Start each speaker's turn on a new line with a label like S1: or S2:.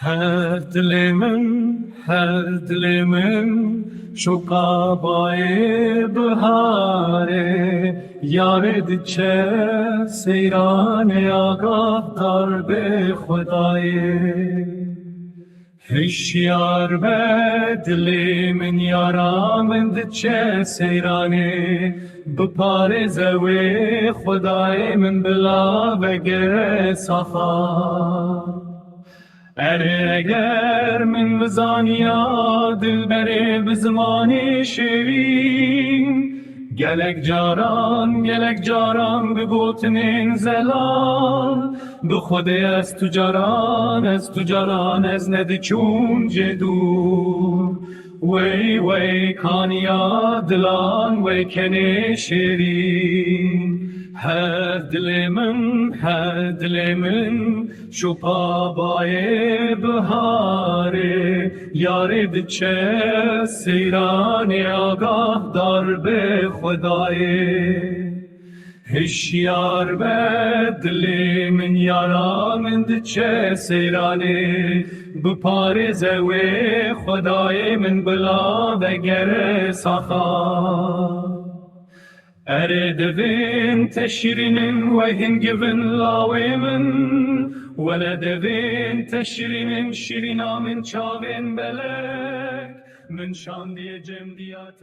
S1: هر دل من شقابای بهاره یارد چه سیران آگاه دار به خدایه هشیار به دل من یارامند چه سیرانه بپارزه و خدای من بلا بگره صفا اگر من بزانیا دل بره بزمانی شیرین گلک جاران به بوتنین زلال به خوده از تو جاران از ند چون جدور وی کانیا دلان وی کنه شیرین هر دل من شپا بای بهاره یارد چه سیران آگاه دار به خدایه هشیار به دل من یارامند چه سیرانه بپارزه و خدای من بلا بگره سخا اره دوین تشرینن و هنگون لاوی من ولا دوین تشرینن شیرینا من چاوین بلک من شاندی جمدیات